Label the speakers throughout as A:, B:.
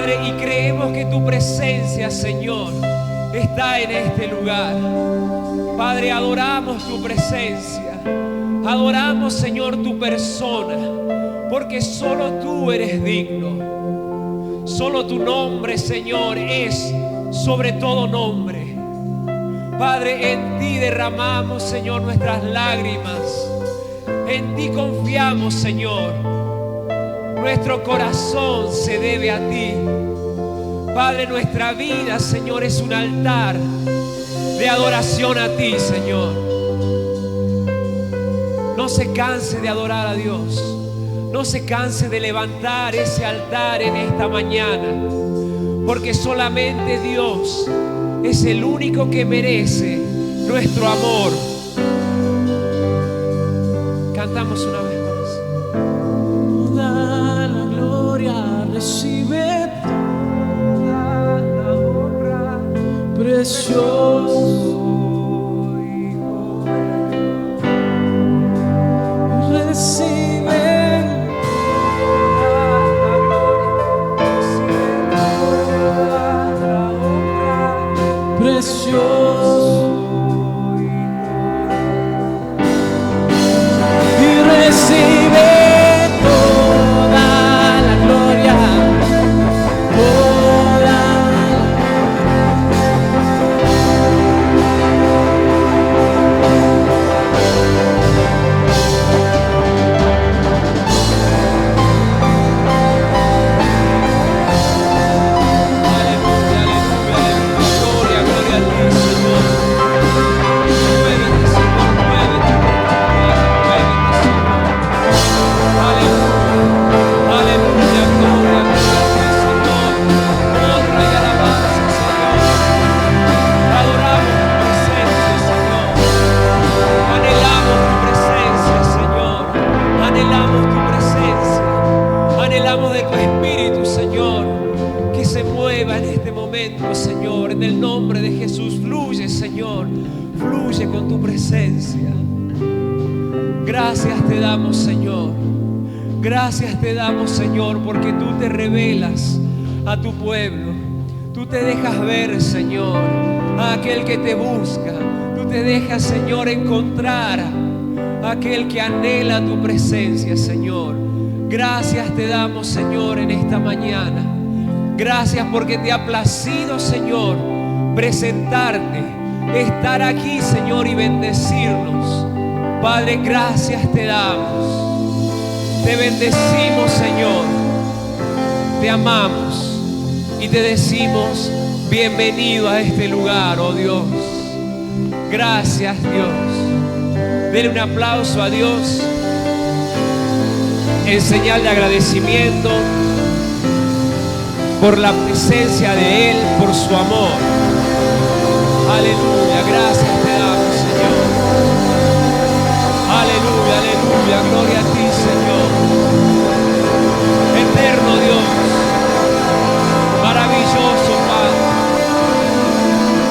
A: Padre, y creemos que tu presencia, Señor, está en este lugar. Padre, adoramos tu presencia, adoramos, Señor, tu persona, porque solo tú eres digno. Solo tu nombre, Señor, es sobre todo nombre. Padre, en ti derramamos, Señor, nuestras lágrimas. En ti confiamos, Señor. Nuestro corazón se debe a ti. Padre, nuestra vida, Señor, es un altar de adoración a ti, Señor. No se canse de adorar a Dios. No se canse de levantar ese altar en esta mañana, porque solamente Dios es el único que merece nuestro amor. Cantamos una vez más.
B: Toda la gloria recibe, toda la honra, precioso Hijo. Recibe toda la honra, precioso. Y recibe toda la gloria, Señor, en el nombre de Jesús. Fluye, Señor, fluye con tu presencia. Gracias te damos, Señor. Gracias te damos, Señor, porque tú te revelas a tu pueblo. Tú te dejas ver, Señor, a aquel que te busca. Tú te dejas, Señor, encontrar a aquel que anhela tu presencia, Señor. Gracias te damos, Señor, en esta mañana. Gracias porque te ha placido, Señor, presentarte, estar aquí, Señor, y bendecirnos. Padre, gracias te damos. Te bendecimos, Señor. Te amamos y te decimos bienvenido a este lugar, oh Dios. Gracias, Dios. Dele un aplauso a Dios en señal de agradecimiento por la presencia de Él, por su amor. Aleluya, gracias te damos, Señor. Aleluya, aleluya, gloria a ti, Señor. Eterno Dios, maravilloso Padre,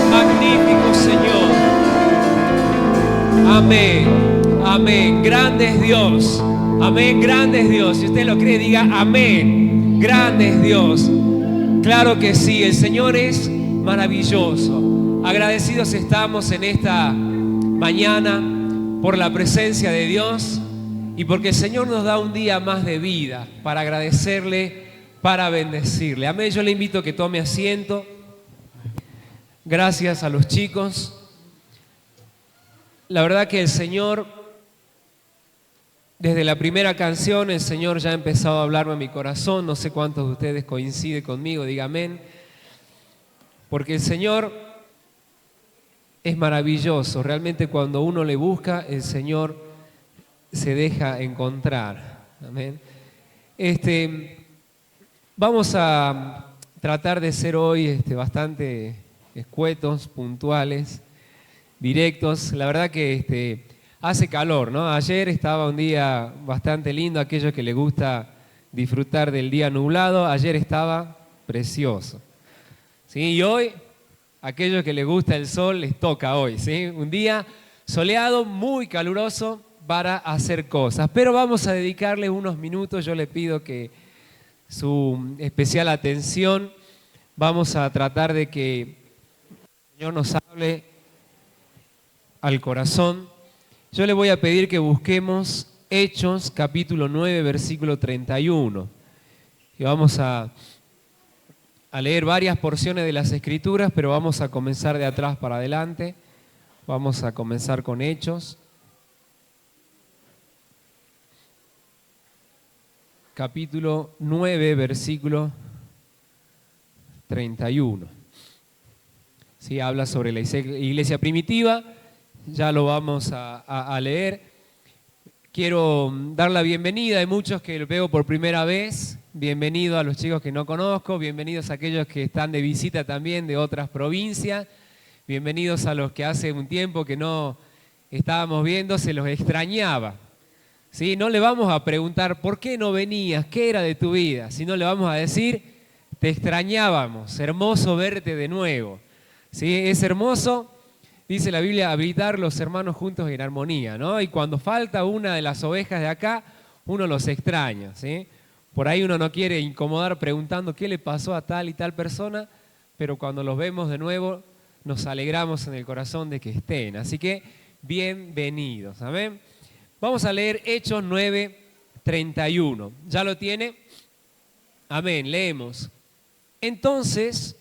B: magnífico Señor. Amén, amén, grande es Dios. Amén, grande es Dios. Si usted lo cree, diga amén, grande es Dios. Claro que sí, el Señor es maravilloso. Agradecidos estamos en esta mañana por la presencia de Dios y porque el Señor nos da un día más de vida para agradecerle, para bendecirle. Amén, yo le invito a que tome asiento. Gracias a los chicos. La verdad que el Señor, desde la primera canción, el Señor ya ha empezado a hablarme a mi corazón. No sé cuántos de ustedes coinciden conmigo, diga amén. Porque el Señor es maravilloso. Realmente cuando uno le busca, el Señor se deja encontrar. Amén. Vamos a tratar de ser hoy bastante escuetos, puntuales, directos. La verdad que hace calor, ¿no? Ayer estaba un día bastante lindo, aquellos que les gusta disfrutar del día nublado, ayer estaba precioso. ¿Sí? Y hoy, aquellos que les gusta el sol, les toca hoy, ¿sí? Un día soleado, muy caluroso para hacer cosas. Pero vamos a dedicarle unos minutos, yo le pido que su especial atención. Vamos a tratar de que el Señor nos hable al corazón. Yo le voy a pedir que busquemos Hechos capítulo 9, versículo 31. Y vamos a leer varias porciones de las Escrituras, pero vamos a comenzar de atrás para adelante. Vamos a comenzar con Hechos. Capítulo 9, versículo 31. Sí, habla sobre la iglesia primitiva, ya lo vamos a leer. Quiero dar la bienvenida, hay muchos que lo veo por primera vez. Bienvenido a los chicos que no conozco, bienvenidos a aquellos que están de visita también de otras provincias, bienvenidos a los que hace un tiempo que no estábamos viendo, se los extrañaba. ¿Sí? No le vamos a preguntar por qué no venías, qué era de tu vida, sino le vamos a decir, te extrañábamos, hermoso verte de nuevo. ¿Sí? Es hermoso, dice la Biblia, habitar los hermanos juntos en armonía, ¿no? Y cuando falta una de las ovejas de acá, uno los extraña, ¿sí? Por ahí uno no quiere incomodar preguntando qué le pasó a tal y tal persona, pero cuando los vemos de nuevo, nos alegramos en el corazón de que estén. Así que, bienvenidos, ¿amén? Vamos a leer Hechos 9, 31. ¿Ya lo tiene? Amén, leemos. Entonces,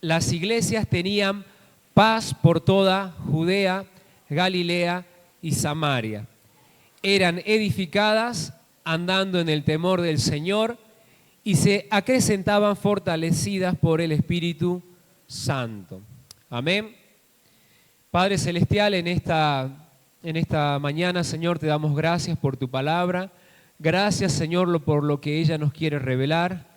B: las iglesias tenían paz por toda Judea, Galilea y Samaria. Eran edificadas andando en el temor del Señor y se acrecentaban fortalecidas por el Espíritu Santo. Amén. Padre Celestial, en esta mañana, Señor, te damos gracias por tu palabra. Gracias, Señor, por lo que ella nos quiere revelar.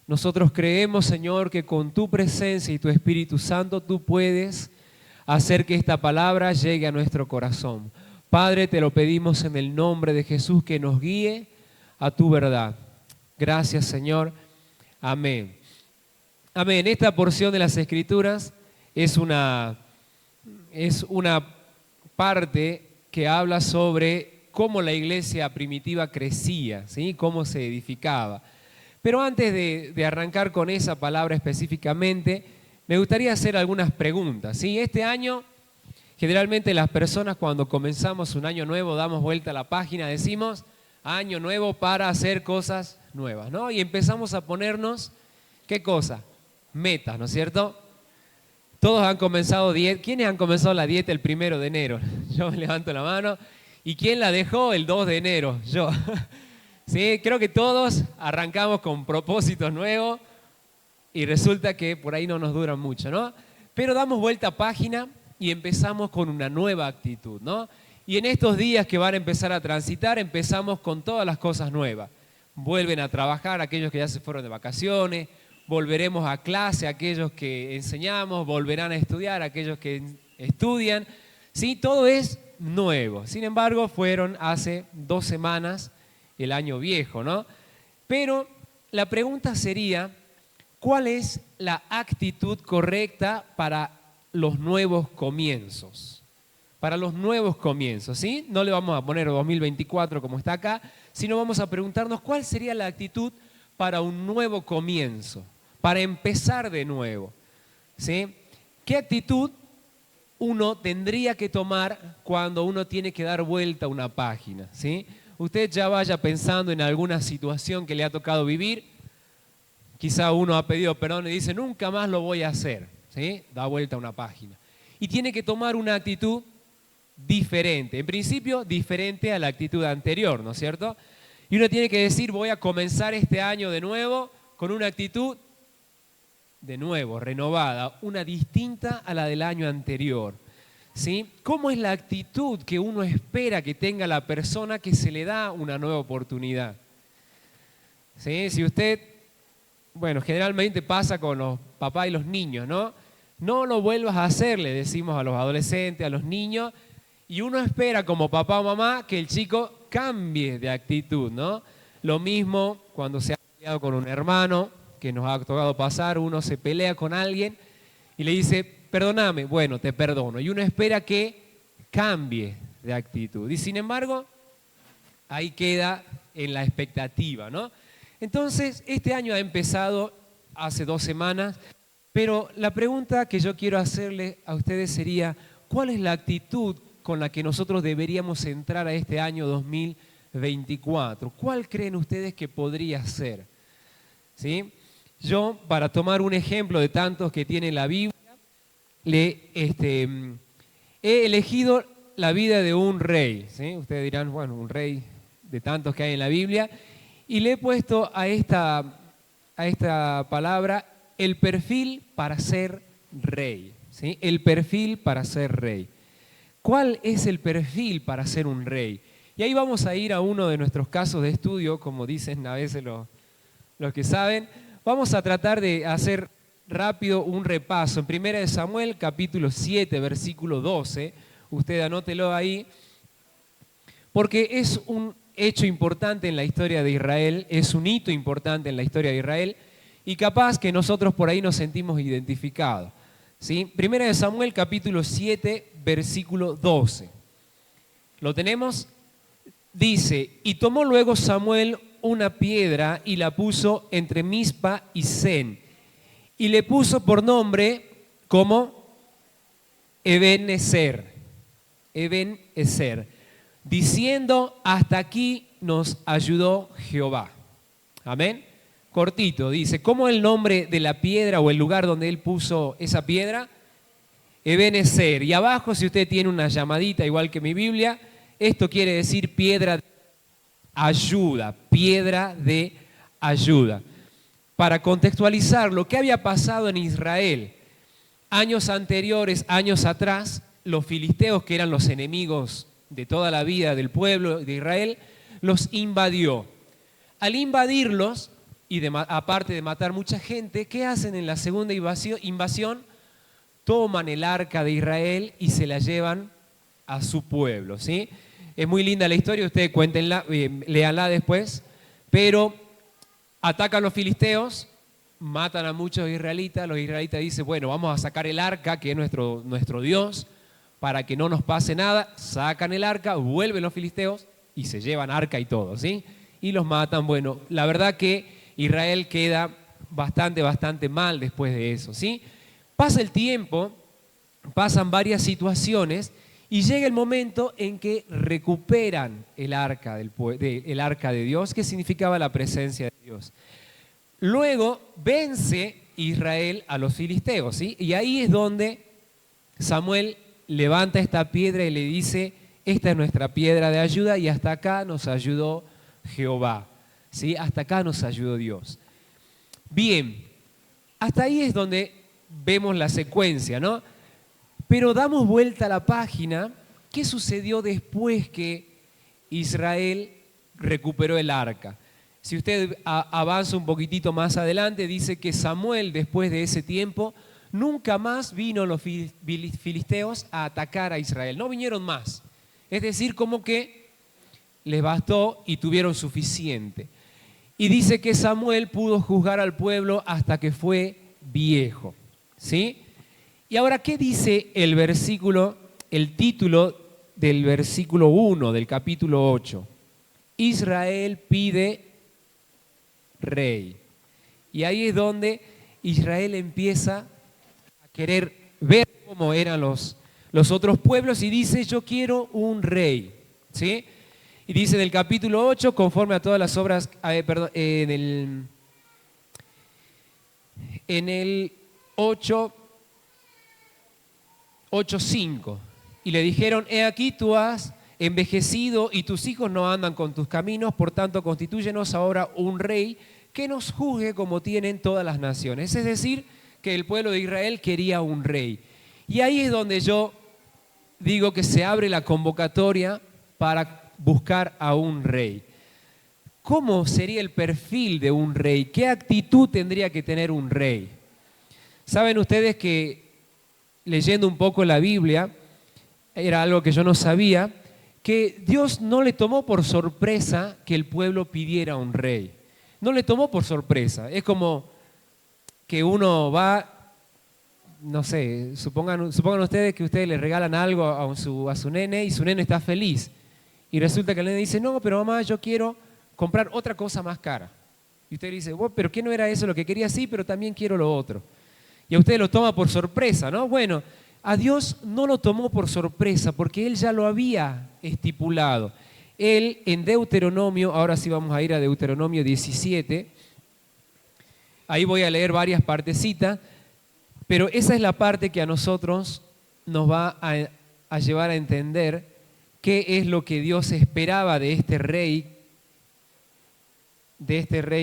B: Nosotros creemos, Señor, que con tu presencia y tu Espíritu Santo tú puedes hacer que esta palabra llegue a nuestro corazón. Padre, te lo pedimos en el nombre de Jesús, que nos guíe a tu verdad. Gracias, Señor. Amén. Amén. Esta porción de las Escrituras es una parte que habla sobre cómo la iglesia primitiva crecía, ¿sí? Cómo se edificaba. Pero antes de arrancar con esa palabra específicamente, me gustaría hacer algunas preguntas, ¿sí? Este año, generalmente las personas cuando comenzamos un año nuevo, damos vuelta a la página, decimos, año nuevo para hacer cosas nuevas, ¿no? Y empezamos a ponernos, ¿qué cosa? Metas, ¿no es cierto? Todos han comenzado dieta. ¿Quiénes han comenzado la dieta el 1 de enero? Yo levanto la mano. ¿Y quién la dejó el 2 de enero? Yo. Sí, creo que todos arrancamos con propósitos nuevos y resulta que por ahí no nos duran mucho, ¿no? Pero damos vuelta a página y empezamos con una nueva actitud, ¿no? Y en estos días que van a empezar a transitar, empezamos con todas las cosas nuevas. Vuelven a trabajar aquellos que ya se fueron de vacaciones, volveremos a clase aquellos que enseñamos, volverán a estudiar aquellos que estudian. Sí, todo es nuevo. Sin embargo, fueron hace 2 semanas el año viejo, ¿no? Pero la pregunta sería, ¿cuál es la actitud correcta para los nuevos comienzos? Para los nuevos comienzos, ¿sí? No le vamos a poner 2024 como está acá, sino vamos a preguntarnos cuál sería la actitud para un nuevo comienzo, para empezar de nuevo, ¿sí? ¿Qué actitud uno tendría que tomar cuando uno tiene que dar vuelta a una página, ¿sí? Usted ya vaya pensando en alguna situación que le ha tocado vivir. Quizá uno ha pedido perdón y dice, nunca más lo voy a hacer, ¿sí? Da vuelta a una página. Y tiene que tomar una actitud diferente. En principio, diferente a la actitud anterior, ¿no es cierto? Y uno tiene que decir, voy a comenzar este año de nuevo con una actitud de nuevo, renovada, una distinta a la del año anterior. ¿Sí? ¿Cómo es la actitud que uno espera que tenga la persona que se le da una nueva oportunidad? ¿Sí? Si usted, bueno, generalmente pasa con los papás y los niños, ¿no? No lo vuelvas a hacer, le decimos a los adolescentes, a los niños, y uno espera como papá o mamá que el chico cambie de actitud, ¿no? Lo mismo cuando se ha peleado con un hermano, que nos ha tocado pasar, uno se pelea con alguien y le dice, perdóname, bueno, te perdono. Y uno espera que cambie de actitud. Y sin embargo, ahí queda en la expectativa, ¿no? Entonces, este año ha empezado hace 2 semanas, pero la pregunta que yo quiero hacerle a ustedes sería, ¿cuál es la actitud con la que nosotros deberíamos entrar a este año 2024? ¿Cuál creen ustedes que podría ser? ¿Sí? Yo, para tomar un ejemplo de tantos que tiene la Biblia, he elegido la vida de un rey. ¿Sí? Ustedes dirán, bueno, un rey de tantos que hay en la Biblia, y le he puesto a esta palabra el perfil para ser rey. ¿Sí? El perfil para ser rey. ¿Cuál es el perfil para ser un rey? Y ahí vamos a ir a uno de nuestros casos de estudio, como dicen a veces los que saben. Vamos a tratar de hacer rápido un repaso. En 1 Samuel, capítulo 7, versículo 12. Usted anótelo ahí, porque es un hecho importante en la historia de Israel, es un hito importante en la historia de Israel, y capaz que nosotros por ahí nos sentimos identificados. ¿Sí? 1 Samuel, capítulo 7, versículo 12. ¿Lo tenemos? Dice, y tomó luego Samuel una piedra y la puso entre Mizpa y Sen, y le puso por nombre como Eben-Ezer, diciendo, hasta aquí nos ayudó Jehová. Amén. Cortito, dice, ¿cómo el nombre de la piedra o el lugar donde él puso esa piedra? Eben-Ezer. Y abajo, si usted tiene una llamadita igual que mi Biblia, esto quiere decir piedra de ayuda, piedra de ayuda. Para contextualizar lo que había pasado en Israel, años anteriores, años atrás, los filisteos, que eran los enemigos de toda la vida del pueblo de Israel, los invadió. Al invadirlos, y aparte de matar mucha gente, ¿qué hacen en la segunda invasión? Toman el arca de Israel y se la llevan a su pueblo, ¿sí? Es muy linda la historia, ustedes cuéntenla, léanla después, pero atacan los filisteos, matan a muchos israelitas, los israelitas dicen, bueno, vamos a sacar el arca, que es nuestro Dios, para que no nos pase nada, sacan el arca, vuelven los filisteos y se llevan arca y todo, ¿sí? Y los matan. Bueno, la verdad que Israel queda bastante mal después de eso, ¿sí? Pasa el tiempo, pasan varias situaciones y llega el momento en que recuperan el arca de Dios, que significaba la presencia de Dios. Luego vence Israel a los filisteos, ¿sí? Y ahí es donde Samuel levanta esta piedra y le dice, esta es nuestra piedra de ayuda y hasta acá nos ayudó Jehová, ¿sí? Hasta acá nos ayudó Dios. Bien, hasta ahí es donde vemos la secuencia, ¿no? Pero damos vuelta a la página. ¿Qué sucedió después que Israel recuperó el arca? Si usted avanza un poquitito más adelante, dice que Samuel, después de ese tiempo, nunca más vino los filisteos a atacar a Israel. No vinieron más. Es decir, como que les bastó y tuvieron suficiente. Y dice que Samuel pudo juzgar al pueblo hasta que fue viejo, ¿sí? Y ahora, ¿qué dice el título del versículo 1 del capítulo 8? Israel pide rey. Y ahí es donde Israel empieza a querer ver cómo eran los otros pueblos y dice, yo quiero un rey, ¿sí? Y dice en el capítulo 8, conforme a todas las obras, en el 8:5, y le dijeron, he aquí tú has envejecido y tus hijos no andan con tus caminos, por tanto constitúyenos ahora un rey que nos juzgue como tienen todas las naciones. Es decir, que el pueblo de Israel quería un rey. Y ahí es donde yo digo que se abre la convocatoria para buscar a un rey. ¿Cómo sería el perfil de un rey? ¿Qué actitud tendría que tener un rey? Saben ustedes que leyendo un poco la Biblia, era algo que yo no sabía, que Dios no le tomó por sorpresa que el pueblo pidiera un rey. No le tomó por sorpresa. Es como que uno va, no sé, supongan ustedes que ustedes le regalan algo a su nene y su nene está feliz. Y resulta que el nene dice, no, pero mamá, yo quiero comprar otra cosa más cara. Y usted dice, bueno, pero ¿qué no era eso lo que quería? Sí, pero también quiero lo otro. Y a usted lo toma por sorpresa, ¿no? Bueno, a Dios no lo tomó por sorpresa porque Él ya lo había estipulado. Él en Deuteronomio, ahora sí vamos a ir a Deuteronomio 17, ahí voy a leer varias partecitas, pero esa es la parte que a nosotros nos va a llevar a entender qué es lo que Dios esperaba de este rey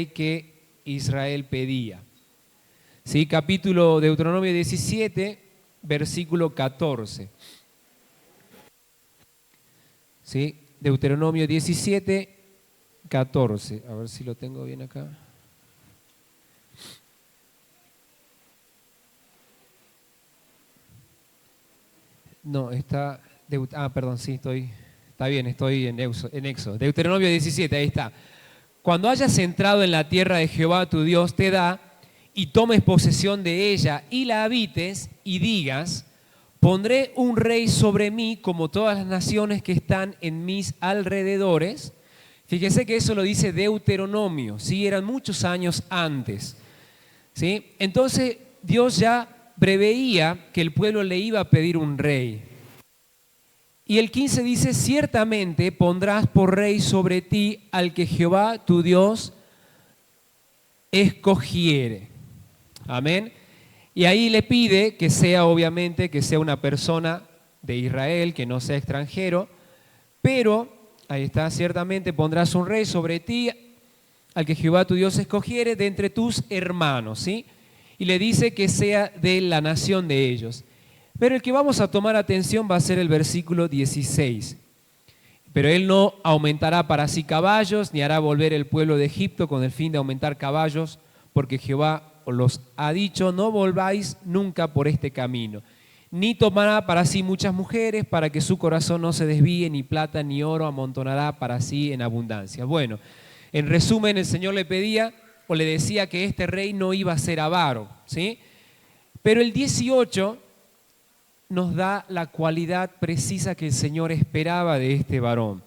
B: que Israel pedía. ¿Sí? Capítulo Deuteronomio 17, versículo 14. ¿Sí? Deuteronomio 17, 14. A ver si lo tengo bien acá. No, está... perdón, sí, está bien, estoy en Éxodo. Deuteronomio 17, ahí está. Cuando hayas entrado en la tierra de Jehová tu Dios te da, y tomes posesión de ella y la habites, y digas, pondré un rey sobre mí como todas las naciones que están en mis alrededores. Fíjese que eso lo dice Deuteronomio, ¿sí? Eran muchos años antes, ¿sí? Entonces Dios ya preveía que el pueblo le iba a pedir un rey. Y el 15 dice, ciertamente pondrás por rey sobre ti al que Jehová tu Dios escogiere. Amén. Y ahí le pide que sea, obviamente, que sea una persona de Israel, que no sea extranjero, pero, ahí está, ciertamente pondrás un rey sobre ti al que Jehová tu Dios escogiere de entre tus hermanos, ¿sí? Y le dice que sea de la nación de ellos. Pero el que vamos a tomar atención va a ser el versículo 16. Pero él no aumentará para sí caballos, ni hará volver el pueblo de Egipto con el fin de aumentar caballos, porque Jehová los ha dicho, no volváis nunca por este camino. Ni tomará para sí muchas mujeres, para que su corazón no se desvíe, ni plata ni oro amontonará para sí en abundancia. Bueno, en resumen, el Señor le pedía o le decía que este rey no iba a ser avaro, ¿sí? Pero el 18 nos da la cualidad precisa que el Señor esperaba de este varón.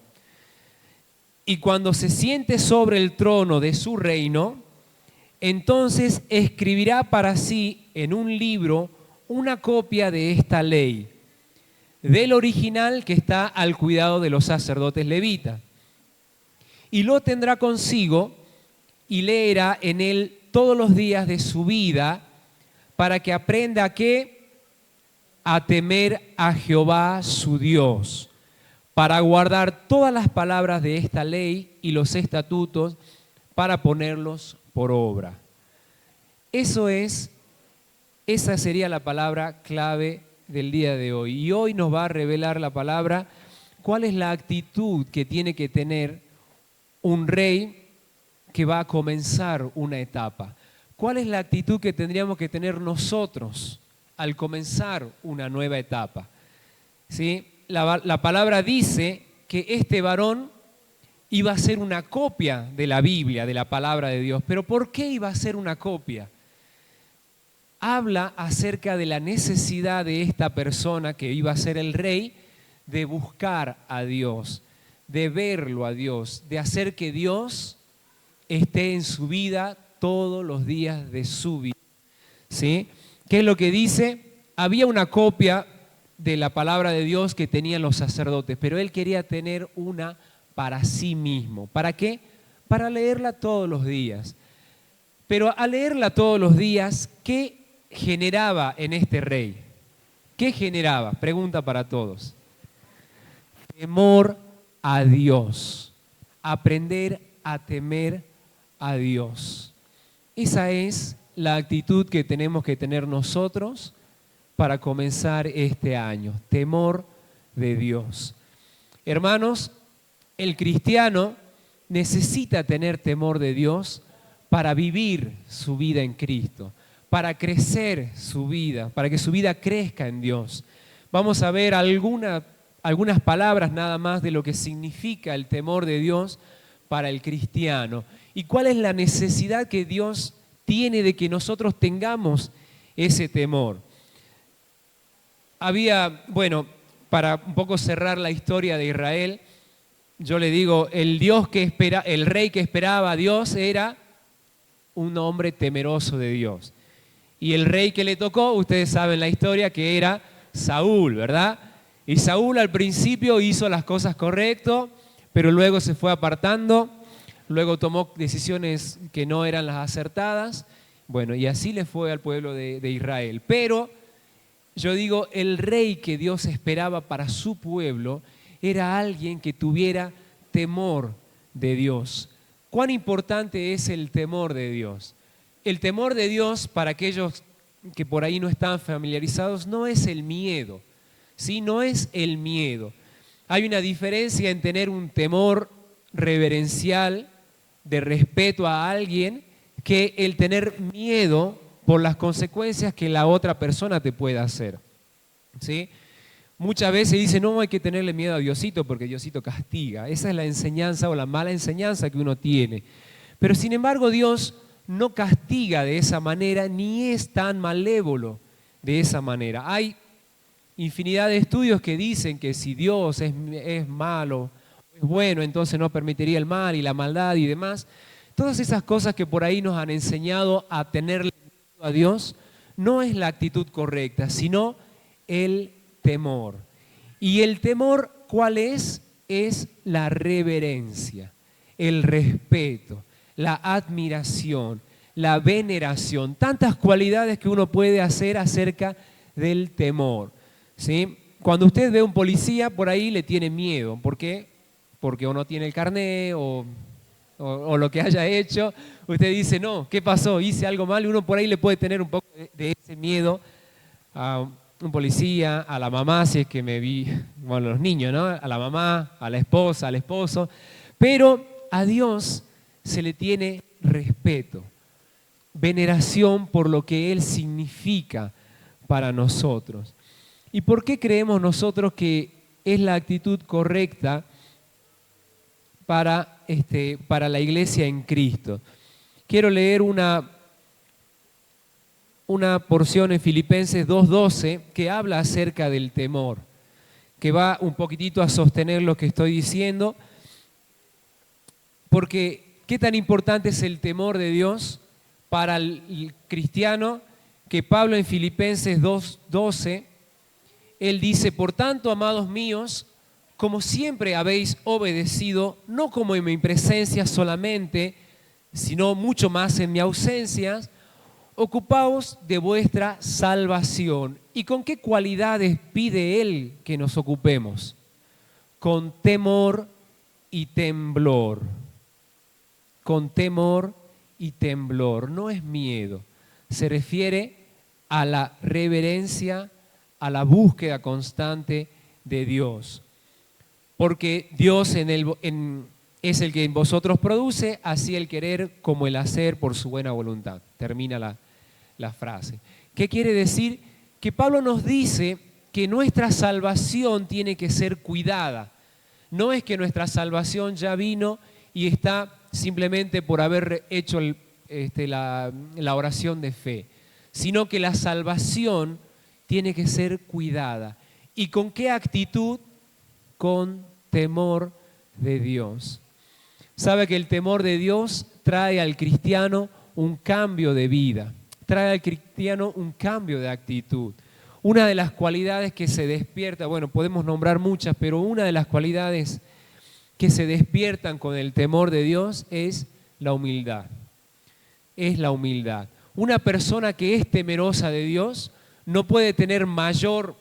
B: Y cuando se siente sobre el trono de su reino, entonces escribirá para sí en un libro una copia de esta ley, del original que está al cuidado de los sacerdotes levitas. Y lo tendrá consigo y leerá en él todos los días de su vida para que aprenda a temer a Jehová su Dios, para guardar todas las palabras de esta ley y los estatutos para ponerlos por obra. Esa sería la palabra clave del día de hoy. Y hoy nos va a revelar la palabra cuál es la actitud que tiene que tener un rey que va a comenzar una etapa. ¿Cuál es la actitud que tendríamos que tener nosotros al comenzar una nueva etapa? ¿Sí? La palabra dice que este varón iba a ser una copia de la Biblia, de la palabra de Dios. ¿Pero por qué iba a ser una copia? Habla acerca de la necesidad de esta persona que iba a ser el rey de buscar a Dios, de verlo a Dios, de hacer que Dios esté en su vida todos los días de su vida. ¿Sí? ¿Qué es lo que dice? Había una copia de la palabra de Dios que tenían los sacerdotes, pero él quería tener una para sí mismo. ¿Para qué? Para leerla todos los días. Pero al leerla todos los días, ¿qué generaba en este rey? ¿Qué generaba? Pregunta para todos. Temor a Dios. Aprender a temer a Dios. Esa es la actitud que tenemos que tener nosotros para comenzar este año. Temor de Dios. Hermanos, el cristiano necesita tener temor de Dios para vivir su vida en Cristo, para crecer su vida, para que su vida crezca en Dios. Vamos a ver algunas palabras nada más de lo que significa el temor de Dios para el cristiano y cuál es la necesidad que Dios tiene de que nosotros tengamos ese temor. Para un poco cerrar la historia de Israel, yo le digo, el rey que esperaba a Dios era un hombre temeroso de Dios. Y el rey que le tocó, ustedes saben la historia, que era Saúl, ¿verdad? Y Saúl al principio hizo las cosas correctas, pero luego se fue apartando, luego tomó decisiones que no eran las acertadas. Bueno, y así le fue al pueblo de Israel. Pero yo digo, el rey que Dios esperaba para su pueblo era alguien que tuviera temor de Dios. ¿Cuán importante es el temor de Dios? El temor de Dios, para aquellos que por ahí no están familiarizados, no es el miedo, ¿sí? No es el miedo. Hay una diferencia en tener un temor reverencial, de respeto a alguien, que el tener miedo por las consecuencias que la otra persona te pueda hacer, ¿sí? Muchas veces dicen, no, hay que tenerle miedo a Diosito porque Diosito castiga. Esa es la enseñanza o la mala enseñanza que uno tiene. Pero sin embargo Dios no castiga de esa manera ni es tan malévolo de esa manera. Hay infinidad de estudios que dicen que si Dios es malo, es bueno, entonces no permitiría el mal y la maldad y demás. Todas esas cosas que por ahí nos han enseñado a tenerle miedo a Dios, no es la actitud correcta, sino el temor. Y el temor, ¿cuál es? Es la reverencia, el respeto, la admiración, la veneración, tantas cualidades que uno puede hacer acerca del temor, ¿sí? Cuando usted ve a un policía, por ahí le tiene miedo. ¿Por qué? Porque o no tiene el carné o lo que haya hecho. Usted dice, no, ¿qué pasó? Hice algo mal, y uno por ahí le puede tener un poco de ese miedo a un policía, a la mamá, si es que bueno, los niños, ¿no? A la mamá, a la esposa, al esposo. Pero a Dios se le tiene respeto, veneración por lo que Él significa para nosotros. ¿Y por qué creemos nosotros que es la actitud correcta para la iglesia en Cristo? Quiero leer una porción en Filipenses 2:12 que habla acerca del temor, que va un poquitito a sostener lo que estoy diciendo, porque qué tan importante es el temor de Dios para el cristiano, que Pablo en Filipenses 2:12, él dice, por tanto, amados míos, como siempre habéis obedecido, no como en mi presencia solamente, sino mucho más en mi ausencia, ocupaos de vuestra salvación. ¿Y con qué cualidades pide Él que nos ocupemos? Con temor y temblor. Con temor y temblor. No es miedo. Se refiere a la reverencia, a la búsqueda constante de Dios. Porque Dios es el que en vosotros produce, así el querer como el hacer por su buena voluntad. Termina la frase. ¿Qué quiere decir? Que Pablo nos dice que nuestra salvación tiene que ser cuidada. No es que nuestra salvación ya vino y está simplemente por haber hecho la oración de fe, sino que la salvación tiene que ser cuidada. ¿Y con qué actitud? Con temor de Dios. Sabe que el temor de Dios trae al cristiano un cambio de vida, trae al cristiano un cambio de actitud. Una de las cualidades que se despierta, bueno, podemos nombrar muchas, pero una de las cualidades que se despiertan con el temor de Dios es la humildad. Es la humildad. Una persona que es temerosa de Dios no puede tener mayor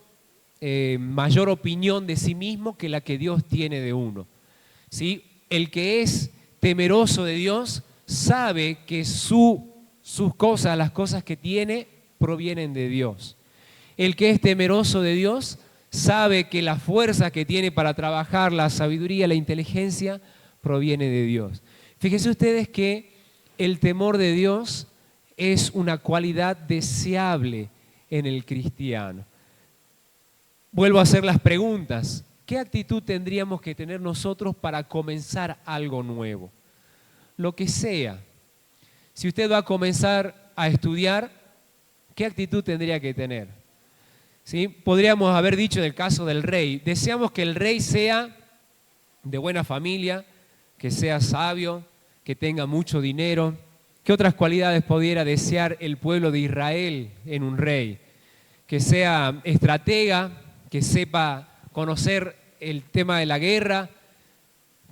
B: opinión de sí mismo que la que Dios tiene de uno, ¿sí? El que es temeroso de Dios sabe que sus cosas, las cosas que tiene, provienen de Dios. El que es temeroso de Dios sabe que la fuerza que tiene para trabajar, la sabiduría, la inteligencia, proviene de Dios. Fíjense ustedes que el temor de Dios es una cualidad deseable en el cristiano. Vuelvo a hacer las preguntas. ¿Qué actitud tendríamos que tener nosotros para comenzar algo nuevo? Lo que sea. Si usted va a comenzar a estudiar, ¿qué actitud tendría que tener? ¿Sí? Podríamos haber dicho en el caso del rey, deseamos que el rey sea de buena familia, que sea sabio, que tenga mucho dinero, ¿Qué otras cualidades pudiera desear el pueblo de Israel en un rey? Que sea estratega, que sepa conocer el tema de la guerra,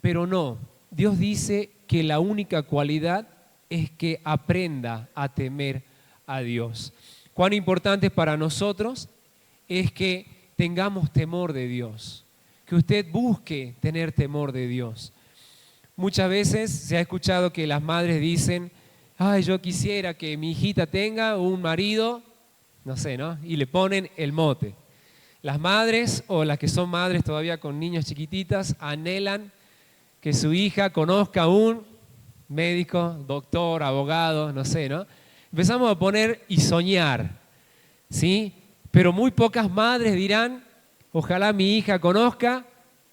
B: pero no. Dios dice que la única cualidad es que aprenda a temer a Dios. Cuán importante para nosotros es que tengamos temor de Dios, que usted busque tener temor de Dios. Muchas veces se ha escuchado que las madres dicen, ay, yo quisiera que mi hijita tenga un marido, no sé, ¿no? Y le ponen el mote. Las madres o las que son madres todavía con niños chiquititas anhelan que su hija conozca un médico, doctor, abogado, no sé, ¿no? Empezamos a poner y soñar, ¿sí? Pero muy pocas madres dirán, ojalá mi hija conozca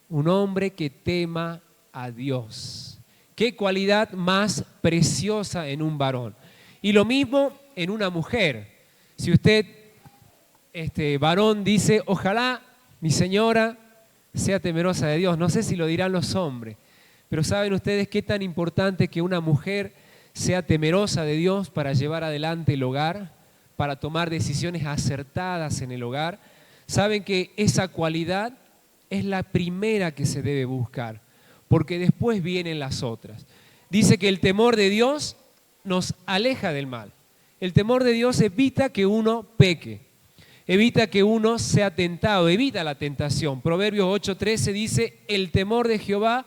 B: un hombre que tema a Dios. Qué cualidad más preciosa en un varón. Y lo mismo en una mujer. Si usted, varón, dice, ojalá mi señora sea temerosa de Dios. No sé si lo dirán los hombres, pero ¿saben ustedes qué tan importante que una mujer sea temerosa de Dios para llevar adelante el hogar, para tomar decisiones acertadas en el hogar? Saben que esa cualidad es la primera que se debe buscar, porque después vienen las otras. Dice que el temor de Dios nos aleja del mal. El temor de Dios evita que uno peque, evita que uno sea tentado, evita la tentación. Proverbios 8:13 dice, el temor de Jehová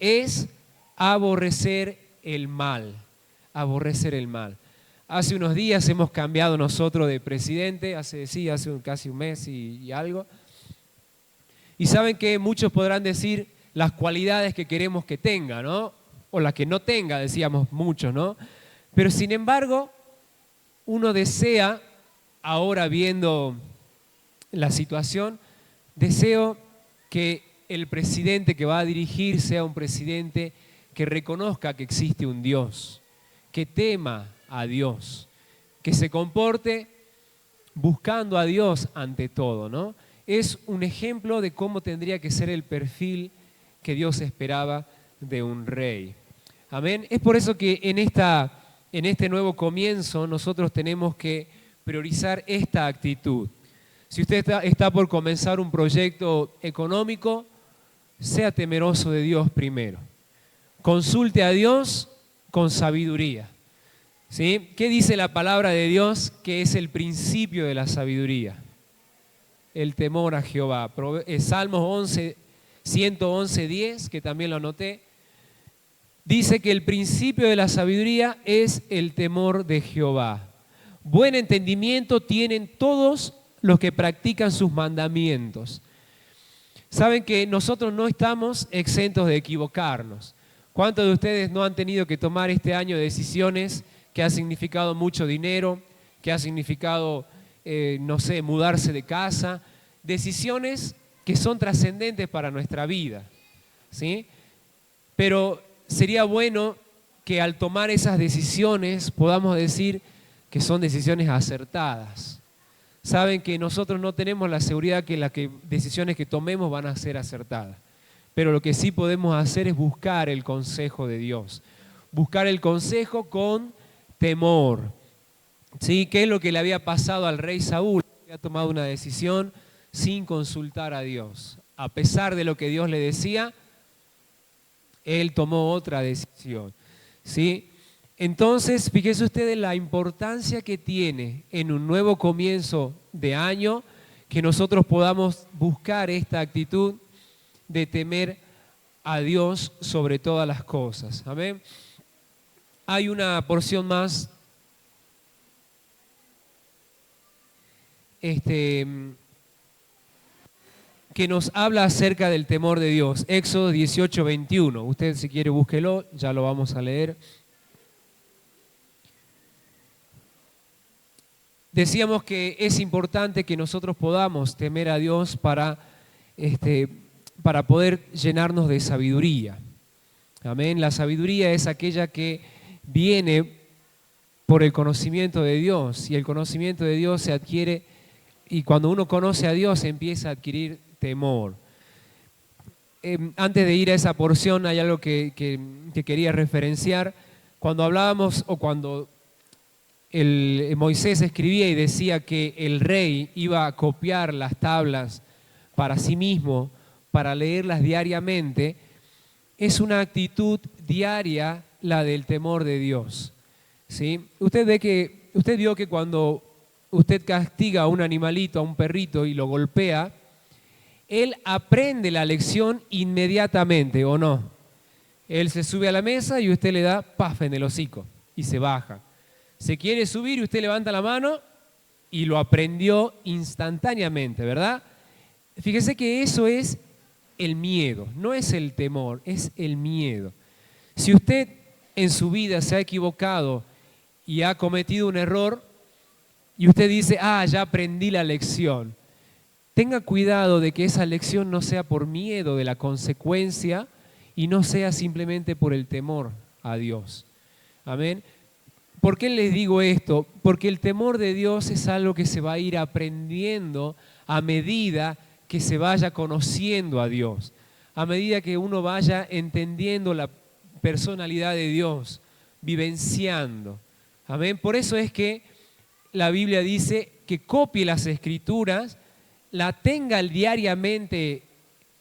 B: es aborrecer el mal, aborrecer el mal. Hace unos días hemos cambiado nosotros de presidente, hace casi un mes y algo. Y saben que muchos podrán decir las cualidades que queremos que tenga, ¿no? O las que no tenga, decíamos muchos, ¿no? Pero sin embargo, uno desea, ahora viendo la situación, deseo que el presidente que va a dirigir sea un presidente que reconozca que existe un Dios, que tema a Dios, que se comporte buscando a Dios ante todo, ¿no? Es un ejemplo de cómo tendría que ser el perfil que Dios esperaba de un rey. Amén. Es por eso que en este nuevo comienzo nosotros tenemos que priorizar esta actitud. Si usted está por comenzar un proyecto económico, sea temeroso de Dios primero. Consulte a Dios con sabiduría. ¿Sí? ¿Qué dice la palabra de Dios que es el principio de la sabiduría? El temor a Jehová. Salmos 111:10, que también lo anoté, dice que el principio de la sabiduría es el temor de Jehová. Buen entendimiento tienen todos los que practican sus mandamientos. Saben que nosotros no estamos exentos de equivocarnos. ¿Cuántos de ustedes no han tenido que tomar este año decisiones que ha significado mucho dinero, que ha significado, mudarse de casa? Decisiones que son trascendentes para nuestra vida, ¿sí? Pero sería bueno que al tomar esas decisiones podamos decir que son decisiones acertadas. Saben que nosotros no tenemos la seguridad que las decisiones que tomemos van a ser acertadas. Pero lo que sí podemos hacer es buscar el consejo de Dios. Buscar el consejo con temor. ¿Sí? ¿Qué es lo que le había pasado al rey Saúl? Había tomado una decisión sin consultar a Dios. A pesar de lo que Dios le decía, él tomó otra decisión. ¿Sí? Entonces, fíjese usted en la importancia que tiene en un nuevo comienzo de año que nosotros podamos buscar esta actitud de temer a Dios sobre todas las cosas. Amén. Hay una porción más que nos habla acerca del temor de Dios. Éxodo 18:21. Usted, si quiere, búsquelo, ya lo vamos a leer. Decíamos que es importante que nosotros podamos temer a Dios para poder llenarnos de sabiduría. Amén. La sabiduría es aquella que viene por el conocimiento de Dios, y el conocimiento de Dios se adquiere, y cuando uno conoce a Dios empieza a adquirir temor. Antes de ir a esa porción hay algo que quería referenciar. Cuando hablábamos o cuando Moisés escribía y decía que el rey iba a copiar las tablas para sí mismo, para leerlas diariamente, es una actitud diaria la del temor de Dios. ¿Sí? Usted vio que cuando usted castiga a un animalito, a un perrito y lo golpea, él aprende la lección inmediatamente, ¿o no? Él se sube a la mesa y usted le da paf en el hocico y se baja. Se quiere subir y usted levanta la mano y lo aprendió instantáneamente, ¿verdad? Fíjese que eso es el miedo, no es el temor, es el miedo. Si usted en su vida se ha equivocado y ha cometido un error y usted dice, ya aprendí la lección, tenga cuidado de que esa lección no sea por miedo de la consecuencia y no sea simplemente por el temor a Dios. Amén. ¿Por qué les digo esto? Porque el temor de Dios es algo que se va a ir aprendiendo a medida que se vaya conociendo a Dios, a medida que uno vaya entendiendo la personalidad de Dios, vivenciando. Amén. Por eso es que la Biblia dice que copie las Escrituras, la tenga diariamente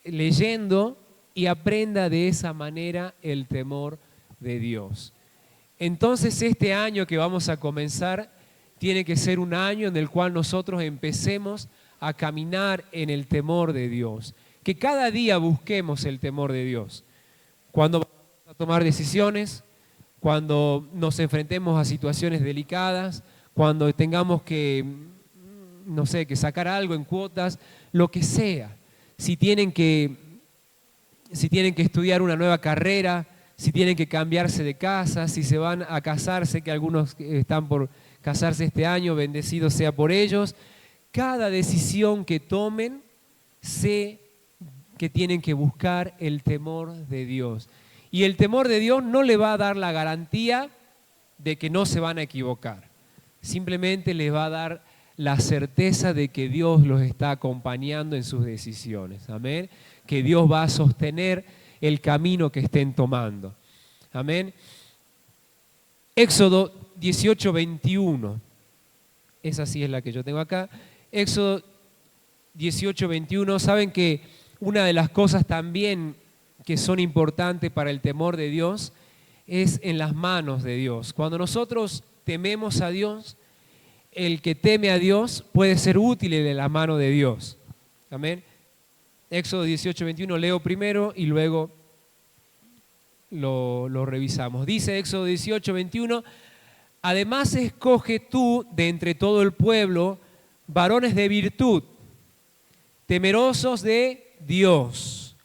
B: leyendo y aprenda de esa manera el temor de Dios. Entonces este año que vamos a comenzar tiene que ser un año en el cual nosotros empecemos a caminar en el temor de Dios. Que cada día busquemos el temor de Dios. Cuando vamos a tomar decisiones, cuando nos enfrentemos a situaciones delicadas, cuando tengamos que, no sé, que sacar algo en cuotas, lo que sea. Si tienen que estudiar una nueva carrera, si tienen que cambiarse de casa, si se van a casarse, que algunos están por casarse este año, bendecido sea por ellos. Cada decisión que tomen, sé que tienen que buscar el temor de Dios. Y el temor de Dios no le va a dar la garantía de que no se van a equivocar. Simplemente les va a dar la certeza de que Dios los está acompañando en sus decisiones. Amén. Que Dios va a sostener el camino que estén tomando. Amén. Éxodo 18:21. Esa sí es la que yo tengo acá. Éxodo 18:21. Saben que una de las cosas también que son importantes para el temor de Dios es en las manos de Dios. Cuando nosotros tememos a Dios, el que teme a Dios puede ser útil en la mano de Dios. Amén. Éxodo 18:21 leo primero y luego lo revisamos. Dice Éxodo 18:21, además escoge tú de entre todo el pueblo varones de virtud, temerosos de Dios,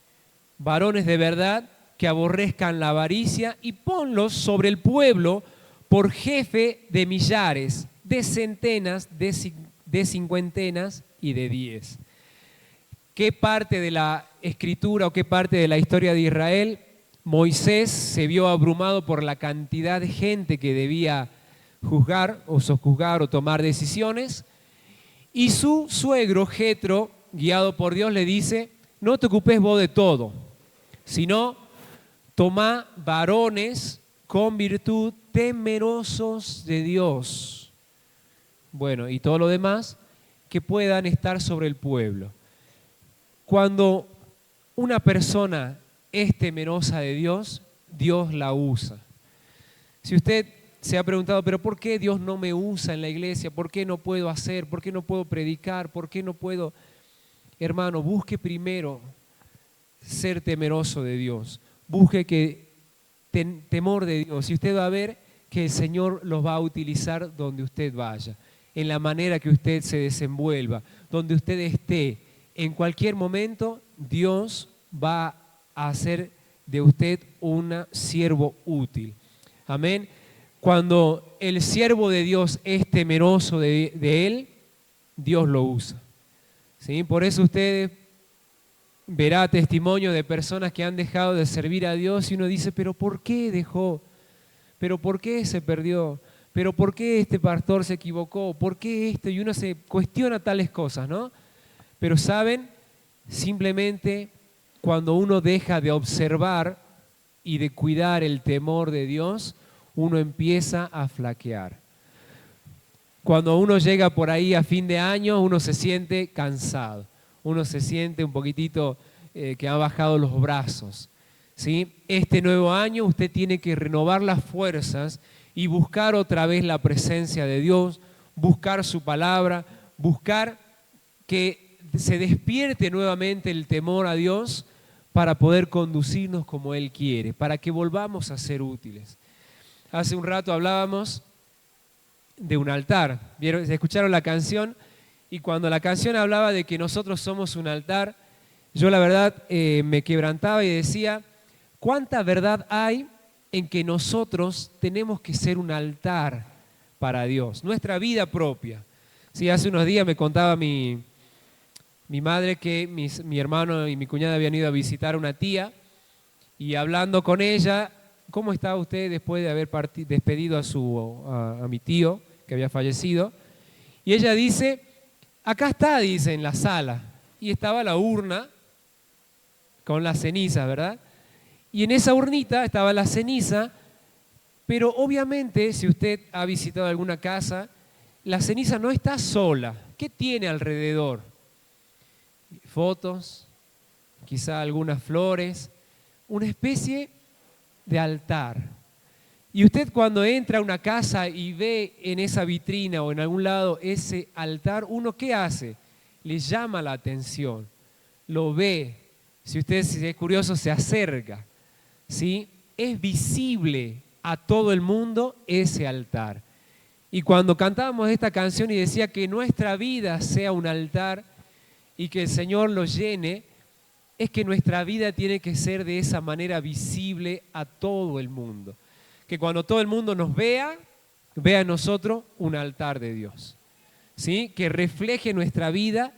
B: varones de verdad que aborrezcan la avaricia, y ponlos sobre el pueblo por jefe de millares, de centenas, de cincuentenas y de 10. ¿Qué parte de la escritura o qué parte de la historia de Israel Moisés se vio abrumado por la cantidad de gente que debía juzgar o sojuzgar o tomar decisiones? Y su suegro Jetro, guiado por Dios, le dice, no te ocupes vos de todo, sino toma varones con virtud, temerosos de Dios. Bueno, y todo lo demás que puedan estar sobre el pueblo. Cuando una persona es temerosa de Dios, Dios la usa. Si usted se ha preguntado, pero ¿por qué Dios no me usa en la iglesia? ¿Por qué no puedo hacer? ¿Por qué no puedo predicar? ¿Por qué no puedo? Hermano, busque primero ser temeroso de Dios. Busque que temor de Dios. Y usted va a ver que el Señor los va a utilizar donde usted vaya, en la manera que usted se desenvuelva, donde usted esté. En cualquier momento, Dios va a hacer de usted un siervo útil. Amén. Cuando el siervo de Dios es temeroso de Él, Dios lo usa. ¿Sí? Por eso usted verá testimonio de personas que han dejado de servir a Dios y uno dice, pero ¿por qué dejó? ¿Pero por qué se perdió? ¿Pero por qué este pastor se equivocó? ¿Por qué esto? Y uno se cuestiona tales cosas, ¿no? Pero saben, simplemente cuando uno deja de observar y de cuidar el temor de Dios, uno empieza a flaquear. Cuando uno llega por ahí a fin de año, uno se siente cansado, uno se siente un poquitito que ha bajado los brazos, ¿sí? Este nuevo año usted tiene que renovar las fuerzas y buscar otra vez la presencia de Dios, buscar su palabra, buscar que se despierte nuevamente el temor a Dios para poder conducirnos como Él quiere, para que volvamos a ser útiles. Hace un rato hablábamos de un altar. ¿Vieron? Escucharon la canción y cuando la canción hablaba de que nosotros somos un altar, yo la verdad me quebrantaba y decía, ¿cuánta verdad hay en que nosotros tenemos que ser un altar para Dios? Nuestra vida propia. Sí, hace unos días me contaba mi madre que mi hermano y mi cuñada habían ido a visitar a una tía y hablando con ella, ¿cómo estaba usted después de haber despedido a mi tío que había fallecido? Y ella dice, acá está, dice, en la sala. Y estaba la urna con las cenizas, ¿verdad? Y en esa urnita estaba la ceniza, pero obviamente si usted ha visitado alguna casa, la ceniza no está sola. ¿Qué tiene alrededor? Fotos, quizá algunas flores, una especie de altar. Y usted cuando entra a una casa y ve en esa vitrina o en algún lado ese altar, ¿uno qué hace? Le llama la atención, lo ve. Si usted es curioso, se acerca, ¿sí? Es visible a todo el mundo ese altar. Y cuando cantábamos esta canción y decía que nuestra vida sea un altar y que el Señor lo llene, es que nuestra vida tiene que ser de esa manera visible a todo el mundo. Que cuando todo el mundo nos vea en nosotros un altar de Dios, ¿sí? Que refleje nuestra vida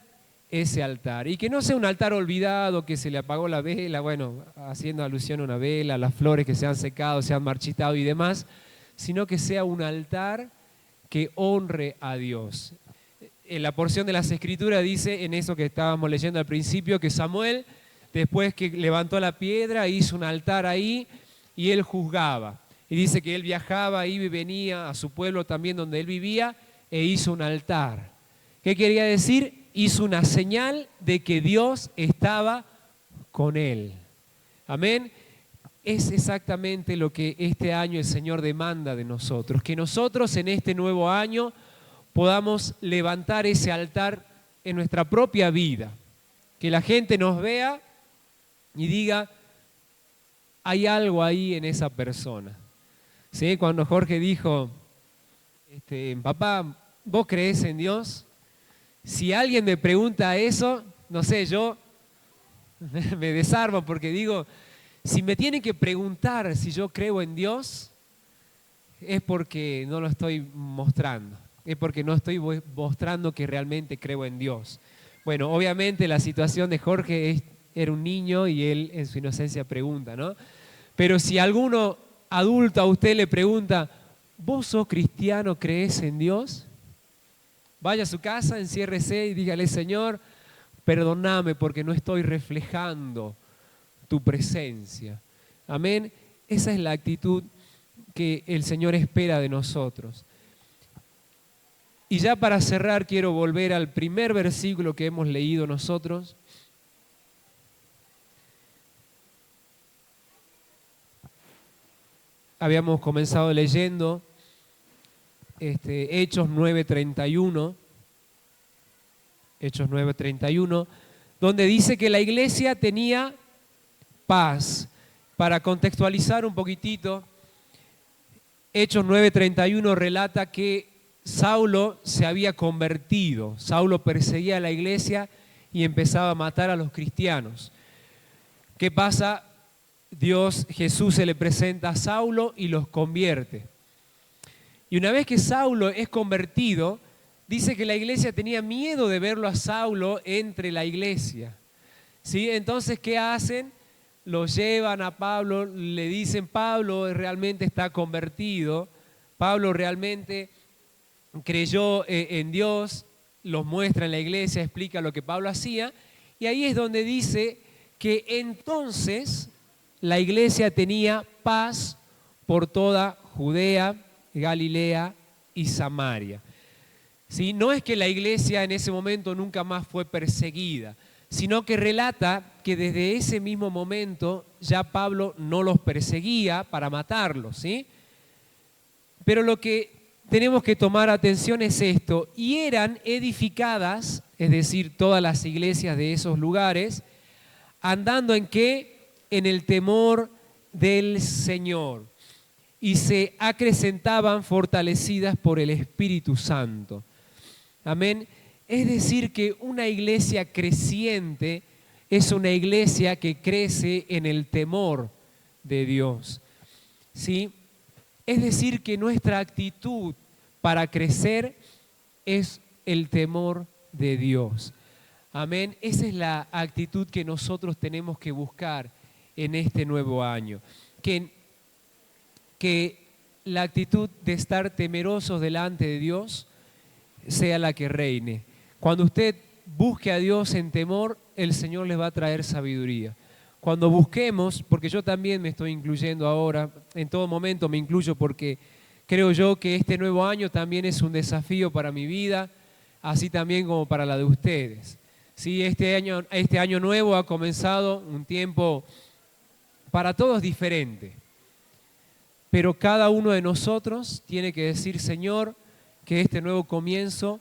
B: ese altar. Y que no sea un altar olvidado, que se le apagó la vela, bueno, haciendo alusión a una vela, las flores que se han secado, se han marchitado y demás, sino que sea un altar que honre a Dios. En la porción de las Escrituras dice, en eso que estábamos leyendo al principio, que Samuel, después que levantó la piedra, hizo un altar ahí y él juzgaba. Y dice que él viajaba, iba y venía a su pueblo también donde él vivía e hizo un altar. ¿Qué quería decir? Hizo una señal de que Dios estaba con él. Amén. Es exactamente lo que este año el Señor demanda de nosotros. Que nosotros en este nuevo año podamos levantar ese altar en nuestra propia vida. Que la gente nos vea y diga, hay algo ahí en esa persona. ¿Sí? Cuando Jorge dijo, papá, ¿vos creés en Dios? Si alguien me pregunta eso, no sé, yo me desarmo porque digo, si me tienen que preguntar si yo creo en Dios, es porque no lo estoy mostrando, es porque no estoy mostrando que realmente creo en Dios. Bueno, obviamente la situación de Jorge era un niño y él en su inocencia pregunta, ¿no? Pero si alguno adulto a usted le pregunta, ¿vos sos cristiano, crees en Dios? Vaya a su casa, enciérrese y dígale, Señor, perdóname porque no estoy reflejando tu presencia. Amén. Esa es la actitud que el Señor espera de nosotros. Y ya para cerrar quiero volver al primer versículo que hemos leído nosotros. Habíamos comenzado leyendo Hechos 9:31, Hechos 9:31, donde dice que la iglesia tenía paz. Para contextualizar un poquitito, Hechos 9:31 relata que Saulo se había convertido. Saulo perseguía a la iglesia y empezaba a matar a los cristianos. ¿Qué pasa? Jesús se le presenta a Saulo y los convierte. Y una vez que Saulo es convertido, dice que la iglesia tenía miedo de verlo a Saulo entre la iglesia. ¿Sí? Entonces, ¿qué hacen? Lo llevan a Pablo, le dicen, Pablo realmente está convertido, Pablo realmente creyó en Dios, los muestra en la iglesia, explica lo que Pablo hacía, y ahí es donde dice que entonces la iglesia tenía paz por toda Judea, Galilea y Samaria. ¿Sí? No es que la iglesia en ese momento nunca más fue perseguida, sino que relata que desde ese mismo momento ya Pablo no los perseguía para matarlos, ¿sí? Pero lo que tenemos que tomar atención es esto: y eran edificadas, es decir, todas las iglesias de esos lugares, andando ¿en qué? En el temor del Señor, y se acrecentaban fortalecidas por el Espíritu Santo. Amén. Es decir, que una iglesia creciente es una iglesia que crece en el temor de Dios, ¿sí? Es decir, que nuestra actitud para crecer es el temor de Dios. Amén. Esa es la actitud que nosotros tenemos que buscar en este nuevo año. Que la actitud de estar temerosos delante de Dios sea la que reine. Cuando usted busque a Dios en temor, el Señor les va a traer sabiduría. Cuando busquemos, porque yo también me estoy incluyendo ahora, en todo momento me incluyo porque creo yo que este nuevo año también es un desafío para mi vida, así también como para la de ustedes. Sí, este año nuevo ha comenzado un tiempo para todos diferente, pero cada uno de nosotros tiene que decir: Señor, que este nuevo comienzo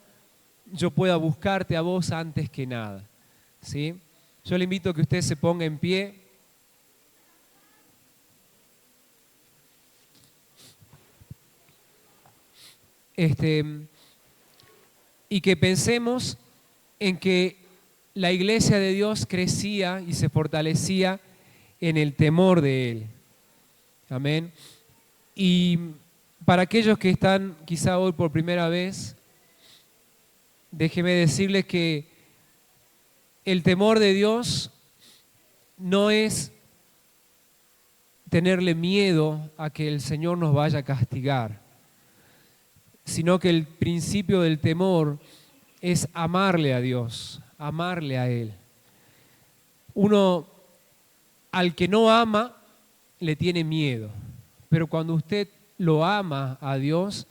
B: yo pueda buscarte a vos antes que nada, ¿sí? Yo le invito a que usted se ponga en pie. Y que pensemos en que la iglesia de Dios crecía y se fortalecía en el temor de Él. Amén. Y para aquellos que están quizá hoy por primera vez, déjeme decirles que el temor de Dios no es tenerle miedo a que el Señor nos vaya a castigar, sino que el principio del temor es amarle a Dios, amarle a Él. Uno al que no ama le tiene miedo, pero cuando usted lo ama a Dios,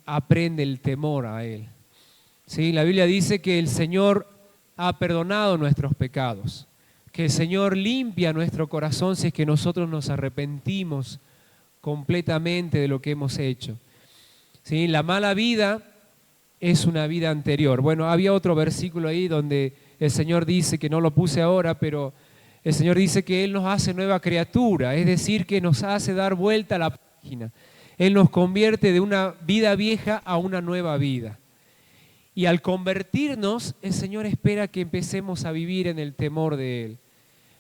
B: aprende el temor a Él. ¿Sí? La Biblia dice que el Señor ha perdonado nuestros pecados, que el Señor limpia nuestro corazón si es que nosotros nos arrepentimos completamente de lo que hemos hecho. ¿Sí? La mala vida es una vida anterior. Bueno, había otro versículo ahí donde el Señor dice, que no lo puse ahora, pero el Señor dice que Él nos hace nueva criatura, es decir, que nos hace dar vuelta a la página. Él nos convierte de una vida vieja a una nueva vida. Y al convertirnos, el Señor espera que empecemos a vivir en el temor de Él.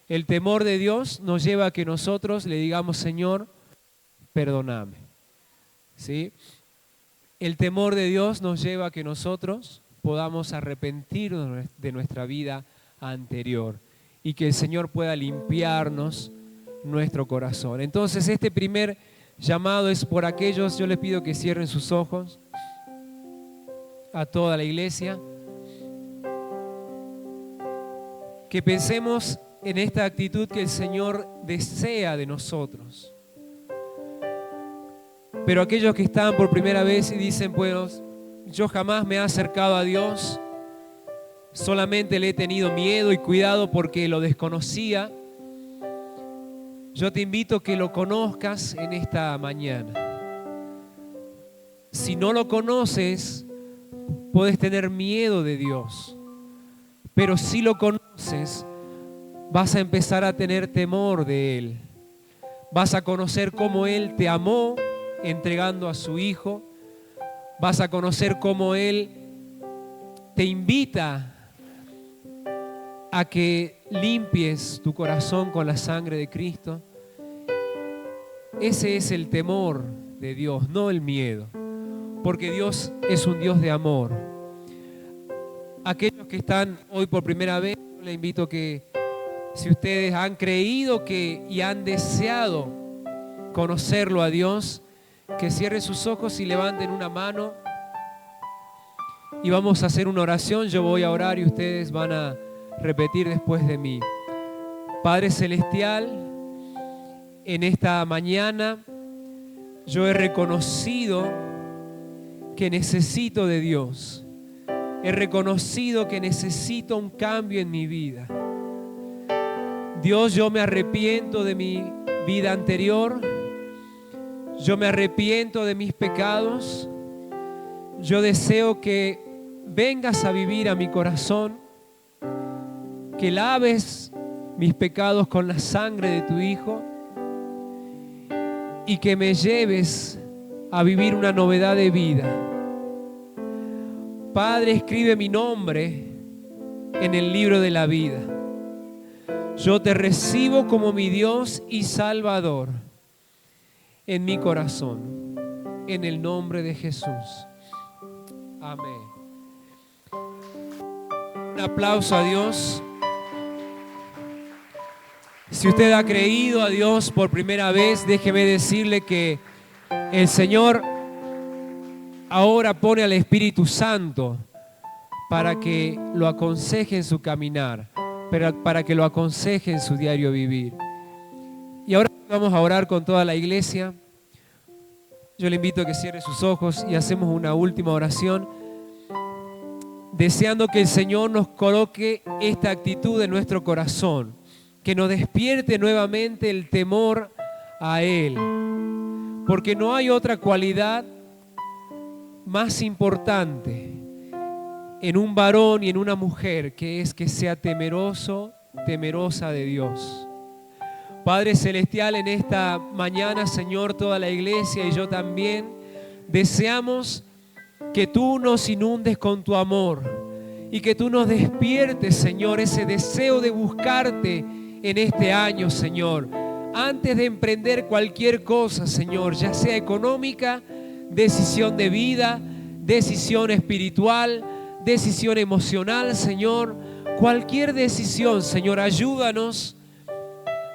B: El temor de Dios nos lleva a que nosotros le digamos: Señor, perdóname. ¿Sí? El temor de Dios nos lleva a que nosotros podamos arrepentirnos de nuestra vida anterior y que el Señor pueda limpiarnos nuestro corazón. Entonces, este primer llamado es por aquellos. Yo les pido que cierren sus ojos a toda la iglesia, que pensemos en esta actitud que el Señor desea de nosotros. Pero aquellos que están por primera vez y dicen: pues yo jamás me he acercado a Dios, solamente le he tenido miedo y cuidado porque lo desconocía, yo te invito a que lo conozcas en esta mañana. Si no lo conoces, puedes tener miedo de Dios, pero si lo conoces, vas a empezar a tener temor de Él. Vas a conocer cómo Él te amó entregando a su Hijo. Vas a conocer cómo Él te invita a que limpies tu corazón con la sangre de Cristo. Ese es el temor de Dios, no el miedo, porque Dios es un Dios de amor. Aquellos que están hoy por primera vez, yo les invito que, si ustedes han creído y han deseado conocerlo a Dios, que cierren sus ojos y levanten una mano y vamos a hacer una oración. Yo voy a orar y ustedes van a repetir después de mí. Padre Celestial, en esta mañana Yo he reconocido que necesito de Dios. He reconocido que necesito un cambio en mi vida. Dios, yo me arrepiento de mi vida anterior. Yo me arrepiento de mis pecados. Yo deseo que vengas a vivir a mi corazón, que laves mis pecados con la sangre de tu Hijo y que me lleves a vivir una novedad de vida. Padre, escribe mi nombre en el libro de la vida. Yo te recibo como mi Dios y Salvador en mi corazón, en el nombre de Jesús. Amén. Un aplauso a Dios. Si usted ha creído a Dios por primera vez, déjeme decirle que el Señor ahora pone al Espíritu Santo para que lo aconseje en su caminar, para que lo aconseje en su diario vivir. Y ahora vamos a orar con toda la iglesia. Yo le invito a que cierre sus ojos y hacemos una última oración, deseando que el Señor nos coloque esta actitud en nuestro corazón, que nos despierte nuevamente el temor a Él, porque no hay otra cualidad más importante en un varón y en una mujer que es que sea temeroso, temerosa de Dios. Padre Celestial, en esta mañana, Señor, toda la iglesia y yo también deseamos que tú nos inundes con tu amor y que tú nos despiertes, Señor, ese deseo de buscarte en este año, Señor, antes de emprender cualquier cosa, Señor, ya sea económica, decisión de vida, decisión espiritual, decisión emocional, Señor, cualquier decisión, Señor, ayúdanos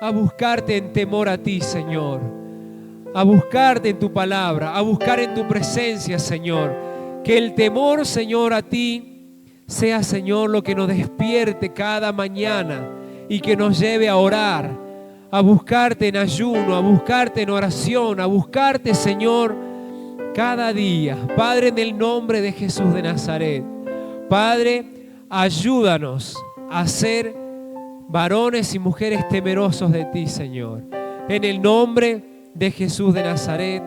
B: a buscarte en temor a ti, Señor, a buscarte en tu palabra, a buscar en tu presencia, Señor, que el temor, Señor, a ti sea, Señor, lo que nos despierte cada mañana y que nos lleve a orar, a buscarte en ayuno, a buscarte en oración, a buscarte, Señor, cada día. Padre, en el nombre de Jesús de Nazaret, Padre, ayúdanos a ser varones y mujeres temerosos de ti, Señor. En el nombre de Jesús de Nazaret,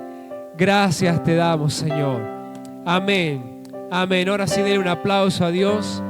B: gracias te damos, Señor. Amén. Amén. Ahora sí, denle un aplauso a Dios.